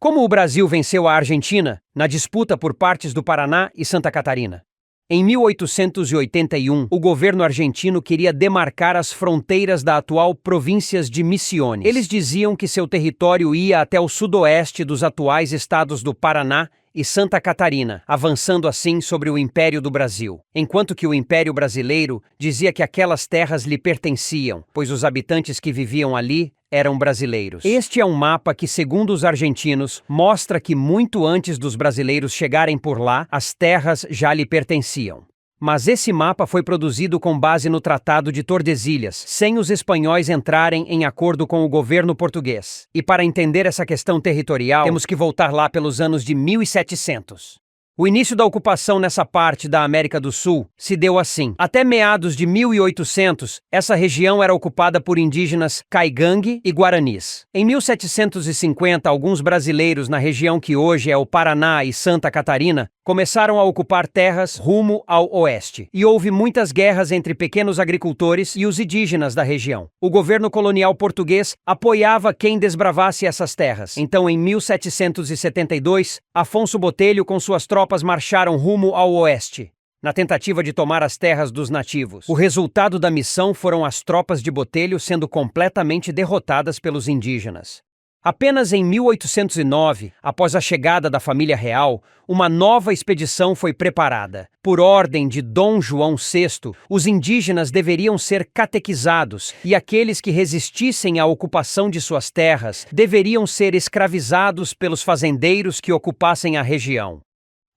Como o Brasil venceu a Argentina na disputa por partes do Paraná e Santa Catarina? Em 1881, o governo argentino queria demarcar as fronteiras da atual províncias de Misiones. Eles diziam que seu território ia até o sudoeste dos atuais estados do Paraná e Santa Catarina, avançando assim sobre o Império do Brasil, enquanto que o Império Brasileiro dizia que aquelas terras lhe pertenciam, pois os habitantes que viviam ali eram brasileiros. Este é um mapa que, segundo os argentinos, mostra que muito antes dos brasileiros chegarem por lá, as terras já lhe pertenciam. Mas esse mapa foi produzido com base no Tratado de Tordesilhas, sem os espanhóis entrarem em acordo com o governo português. E para entender essa questão territorial, temos que voltar lá pelos anos de 1700. O início da ocupação nessa parte da América do Sul se deu assim. Até meados de 1800, essa região era ocupada por indígenas caigangue e guaranis. Em 1750, alguns brasileiros na região que hoje é o Paraná e Santa Catarina começaram a ocupar terras rumo ao oeste. E houve muitas guerras entre pequenos agricultores e os indígenas da região. O governo colonial português apoiava quem desbravasse essas terras. Então, em 1772, Afonso Botelho com suas tropas marcharam rumo ao oeste, na tentativa de tomar as terras dos nativos. O resultado da missão foram as tropas de Botelho sendo completamente derrotadas pelos indígenas. Apenas em 1809, após a chegada da família real, uma nova expedição foi preparada. Por ordem de Dom João VI, os indígenas deveriam ser catequizados e aqueles que resistissem à ocupação de suas terras deveriam ser escravizados pelos fazendeiros que ocupassem a região.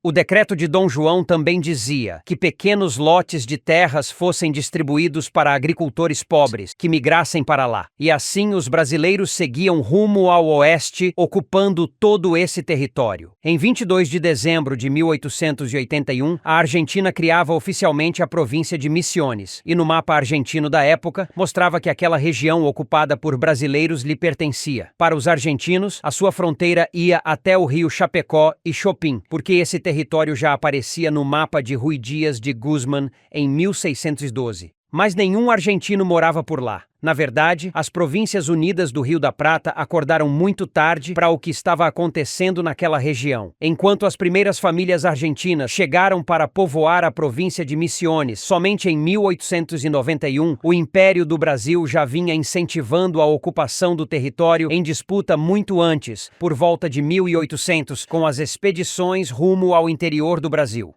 O decreto de Dom João também dizia que pequenos lotes de terras fossem distribuídos para agricultores pobres que migrassem para lá. E assim os brasileiros seguiam rumo ao oeste, ocupando todo esse território. Em 22 de dezembro de 1881, a Argentina criava oficialmente a província de Misiones, e no mapa argentino da época mostrava que aquela região ocupada por brasileiros lhe pertencia. Para os argentinos, a sua fronteira ia até o rio Chapecó e Chopin, porque esse território já aparecia no mapa de Rui Dias de Guzmán em 1612. Mas nenhum argentino morava por lá. Na verdade, as Províncias Unidas do Rio da Prata acordaram muito tarde para o que estava acontecendo naquela região. Enquanto as primeiras famílias argentinas chegaram para povoar a província de Misiones, somente em 1891, o Império do Brasil já vinha incentivando a ocupação do território em disputa muito antes, por volta de 1800, com as expedições rumo ao interior do Brasil.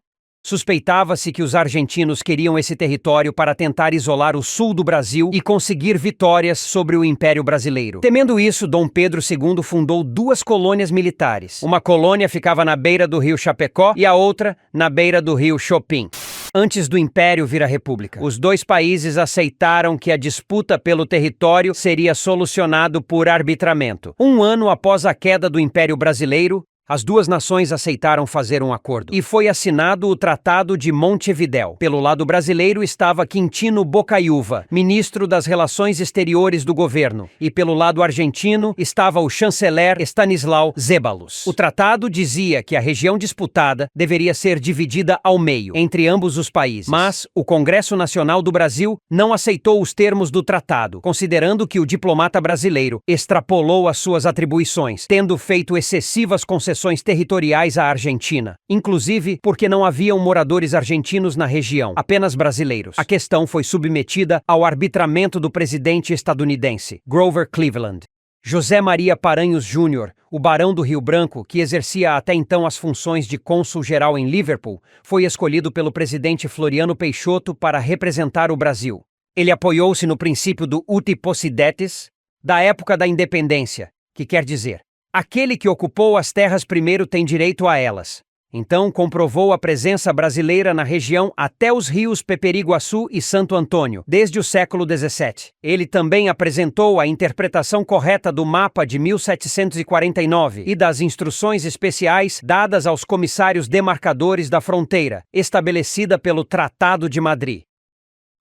Suspeitava-se que os argentinos queriam esse território para tentar isolar o sul do Brasil e conseguir vitórias sobre o Império Brasileiro. Temendo isso, Dom Pedro II fundou duas colônias militares. Uma colônia ficava na beira do rio Chapecó e a outra na beira do rio Chopin. Antes do Império vir à República, os dois países aceitaram que a disputa pelo território seria solucionado por arbitramento. Um ano após a queda do Império Brasileiro, as duas nações aceitaram fazer um acordo. E foi assinado o Tratado de Montevidéu. Pelo lado brasileiro estava Quintino Bocaiúva, ministro das Relações Exteriores do governo. E pelo lado argentino estava o chanceler Stanislau Zeballos. O tratado dizia que a região disputada deveria ser dividida ao meio, entre ambos os países. Mas o Congresso Nacional do Brasil não aceitou os termos do tratado, considerando que o diplomata brasileiro extrapolou as suas atribuições, tendo feito excessivas concessões territoriais à Argentina, inclusive porque não haviam moradores argentinos na região, apenas brasileiros. A questão foi submetida ao arbitramento do presidente estadunidense, Grover Cleveland. José Maria Paranhos Júnior, o barão do Rio Branco, que exercia até então as funções de cônsul-geral em Liverpool, foi escolhido pelo presidente Floriano Peixoto para representar o Brasil. Ele apoiou-se no princípio do uti possidetis, da época da independência, que quer dizer: aquele que ocupou as terras primeiro tem direito a elas. Então comprovou a presença brasileira na região até os rios Peperiguaçu e Santo Antônio, desde o século XVII. Ele também apresentou a interpretação correta do mapa de 1749 e das instruções especiais dadas aos comissários demarcadores da fronteira, estabelecida pelo Tratado de Madrid.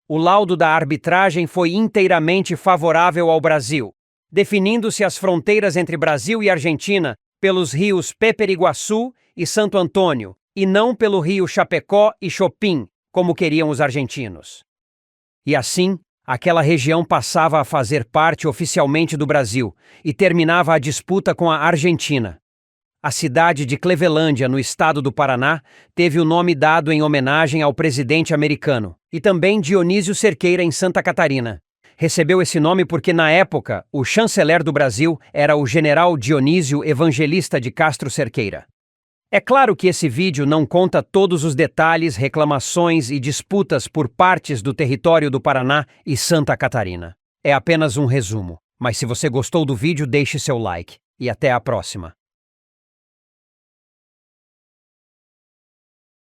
O laudo da arbitragem foi inteiramente favorável ao Brasil, definindo-se as fronteiras entre Brasil e Argentina pelos rios Peperiguaçu e Santo Antônio, e não pelo rio Chapecó e Chopin, como queriam os argentinos. E assim, aquela região passava a fazer parte oficialmente do Brasil e terminava a disputa com a Argentina. A cidade de Clevelândia, no estado do Paraná, teve o nome dado em homenagem ao presidente americano, e também Dionísio Cerqueira, em Santa Catarina. Recebeu esse nome porque, na época, o chanceler do Brasil era o general Dionísio Evangelista de Castro Cerqueira. É claro que esse vídeo não conta todos os detalhes, reclamações e disputas por partes do território do Paraná e Santa Catarina. É apenas um resumo. Mas se você gostou do vídeo, deixe seu like. E até a próxima.